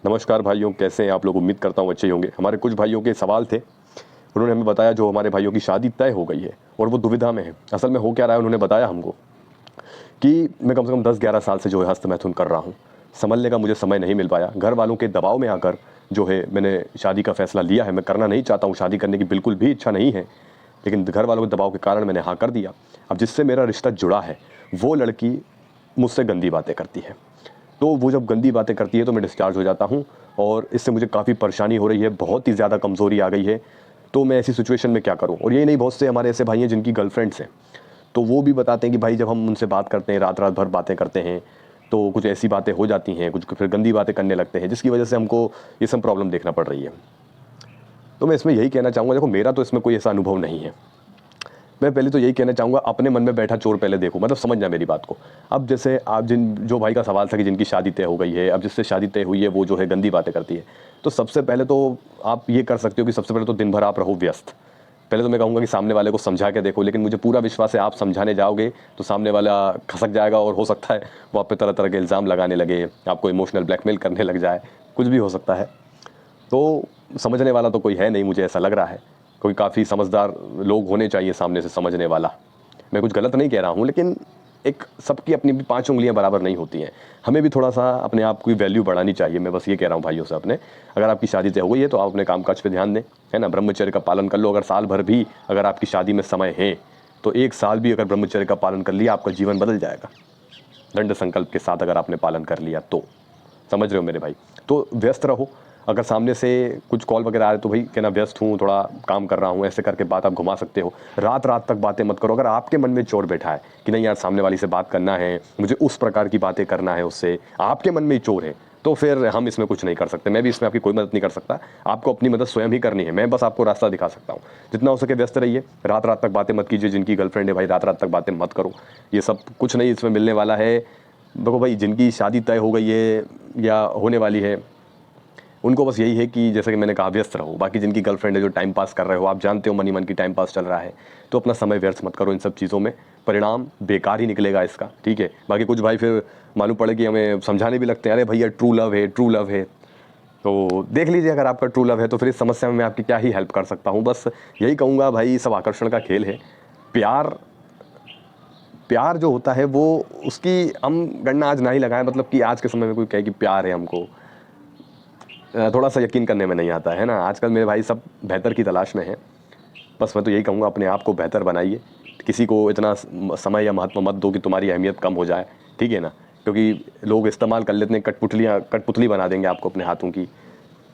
नमस्कार भाइयों, कैसे हैं आप लोग। उम्मीद करता हूँ अच्छे ही होंगे। हमारे कुछ भाइयों के सवाल थे, उन्होंने हमें बताया जो हमारे भाइयों की शादी तय हो गई है और वो दुविधा में है। असल में हो क्या रहा है, उन्होंने बताया हमको कि मैं कम से कम 10-11 साल से जो है हस्तमैथुन कर रहा हूँ। संभलने का मुझे समय नहीं मिल पाया। घर वालों के दबाव में आकर जो है मैंने शादी का फैसला लिया है। मैं करना नहीं चाहता हूँ, शादी करने की बिल्कुल भी इच्छा नहीं है, लेकिन घर वालों के दबाव के कारण मैंने हाँ कर दिया। अब जिससे मेरा रिश्ता जुड़ा है वो लड़की मुझसे गंदी बातें करती है, तो वो जब गंदी बातें करती है तो मैं डिस्चार्ज हो जाता हूँ और इससे मुझे काफ़ी परेशानी हो रही है, बहुत ही ज़्यादा कमज़ोरी आ गई है। तो मैं ऐसी सिचुएशन में क्या करूँ। और यही नहीं, बहुत से हमारे ऐसे भाई हैं जिनकी गर्लफ्रेंड्स हैं, तो वो भी बताते हैं कि भाई जब हम उनसे बात करते हैं, रात रात भर बातें करते हैं, तो कुछ ऐसी बातें हो जाती हैं, कुछ फिर गंदी बातें करने लगते हैं, जिसकी वजह से हमको ये सब प्रॉब्लम देखना पड़ रही है। तो मैं इसमें यही कहना चाहूँगा, देखो मेरा तो इसमें कोई ऐसा अनुभव नहीं है। मैं पहले तो यही कहना चाहूँगा, अपने मन में बैठा चोर पहले देखो, मतलब समझना मेरी बात को। अब जैसे आप जो भाई का सवाल था कि जिनकी शादी तय हो गई है, अब जिससे शादी तय हुई है वो जो है गंदी बातें करती है, तो सबसे पहले तो आप ये कर सकते हो कि सबसे पहले तो दिन भर आप रहो व्यस्त। पहले तो मैं कहूँगा कि सामने वाले को समझा के देखो, लेकिन मुझे पूरा विश्वास है आप समझाने जाओगे तो सामने वाला खसक जाएगा और हो सकता है वो आप पे तरह तरह के इल्ज़ाम लगाने लगे, आपको इमोशनल ब्लैकमेल करने लग जाए, कुछ भी हो सकता है। तो समझने वाला तो कोई है नहीं, मुझे ऐसा लग रहा है। कोई काफ़ी समझदार लोग होने चाहिए सामने से समझने वाला। मैं कुछ गलत नहीं कह रहा हूँ, लेकिन एक सबकी अपनी भी 5 उँगलियाँ बराबर नहीं होती हैं। हमें भी थोड़ा-सा अपने आप की वैल्यू बढ़ानी चाहिए। मैं बस ये कह रहा हूँ भाइयों से अपने, अगर आपकी शादी तय हो गई है तो आप अपने काम-काज पे ध्यान दें, है ना? ब्रह्मचर्य का पालन कर लो। अगर साल भर भी अगर आपकी शादी में समय है, तो 1 साल भी अगर ब्रह्मचर्य का पालन कर लिया, आपका जीवन बदल जाएगा। दृढ़ संकल्प के साथ अगर आपने पालन कर लिया तो। समझ रहे हो मेरे भाई? तो व्यस्त रहो। अगर सामने से कुछ कॉल वगैरह आ रहे तो भाई कहना व्यस्त हूँ, थोड़ा काम कर रहा हूँ, ऐसे करके बात आप घुमा सकते हो। रात-रात तक बातें मत करो। अगर आपके मन में चोर बैठा है कि नहीं यार सामने वाली से बात करना है, मुझे उस प्रकार की बातें करना है उससे, आपके मन में ही चोर है, तो फिर हम इसमें कुछ नहीं कर सकते। मैं भी इसमें आपकी कोई मदद नहीं कर सकता। आपको अपनी मदद स्वयं ही करनी है। मैं बस आपको रास्ता दिखा सकता हूँ। जितना हो सके व्यस्त रहिए। रात-रात तक बातें मत कीजिए। जिनकी गर्लफ्रेंड है भाई, रात-रात तक बातें मत करो। ये सब कुछ नहीं इसमें मिलने वाला है। देखो भाई, जिनकी शादी तय हो गई है या होने वाली है, उनको बस यही है कि जैसे कि मैंने कहा व्यस्त रहो। बाकी जिनकी गर्लफ्रेंड है, जो टाइम पास कर रहे हो, आप जानते हो मन ही मन की टाइम पास चल रहा है, तो अपना समय व्यर्थ मत करो इन सब चीज़ों में। परिणाम बेकार ही निकलेगा इसका, ठीक है। बाकी कुछ भाई फिर मालूम पड़े कि हमें समझाने भी लगते हैं, अरे भैया ट्रू लव है, ट्रू लव है। तो देख लीजिए, अगर आपका ट्रू लव है तो फिर इस समस्या में मैं आपकी क्या ही हेल्प कर सकता हूँ। बस यही कहूँगा भाई, सब आकर्षण का खेल है। प्यार प्यार जो होता है वो, उसकी हम गणना आज ना ही लगाएं। मतलब कि आज के समय में कोई कहे कि प्यार है हमको, थोड़ा सा यकीन करने में नहीं आता है ना। आजकल मेरे भाई सब बेहतर की तलाश में हैं। बस मैं तो यही कहूँगा, अपने आप को बेहतर बनाइए। किसी को इतना समय या महत्व मत दो कि तुम्हारी अहमियत कम हो जाए, ठीक है ना। क्योंकि लोग इस्तेमाल कर लेते हैं, कठपुतली बना देंगे आपको अपने हाथों की।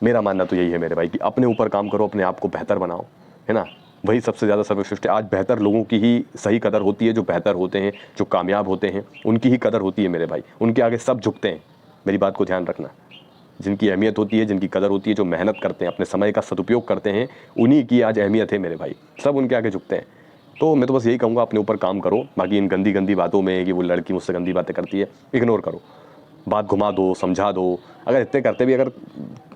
मेरा मानना तो यही है मेरे भाई कि अपने ऊपर काम करो, अपने आप को बेहतर बनाओ, है ना। वही सबसे ज़्यादा सर्वश्रेष्ठ है। आज बेहतर लोगों की ही सही कदर होती है। जो बेहतर होते हैं, जो कामयाब होते हैं, उनकी ही कदर होती है मेरे भाई। उनके आगे सब झुकते हैं। मेरी बात को ध्यान रखना। जिनकी अहमियत होती है, जिनकी कदर होती है, जो मेहनत करते हैं, अपने समय का सदुपयोग करते हैं, उन्हीं की आज अहमियत है मेरे भाई। सब उनके आगे झुकते हैं। तो मैं तो बस यही कहूँगा, अपने ऊपर काम करो। बाकी इन गंदी गंदी बातों में कि वो लड़की मुझसे गंदी बातें करती है, इग्नोर करो। बात घुमा दो, समझा दो। अगर इतने करते भी अगर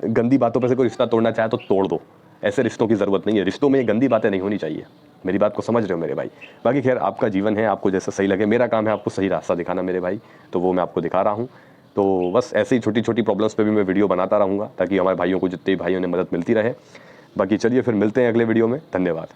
गंदी बातों पे से कोई रिश्ता तोड़ना चाहे तो तोड़ दो। ऐसे रिश्तों की ज़रूरत नहीं है। रिश्तों में ये गंदी बातें नहीं होनी चाहिए। मेरी बात को समझ रहे हो मेरे भाई? बाकी खैर, आपका जीवन है, आपको जैसा सही लगे। मेरा काम है आपको सही रास्ता दिखाना मेरे भाई, तो वो मैं आपको दिखा रहा हूँ। तो बस ऐसे ही छोटी छोटी प्रॉब्लम्स पे भी मैं वीडियो बनाता रहूँगा, ताकि हमारे भाइयों को, जितने भी भाइयों ने मदद मिलती रहे। बाकी चलिए फिर मिलते हैं अगले वीडियो में। धन्यवाद।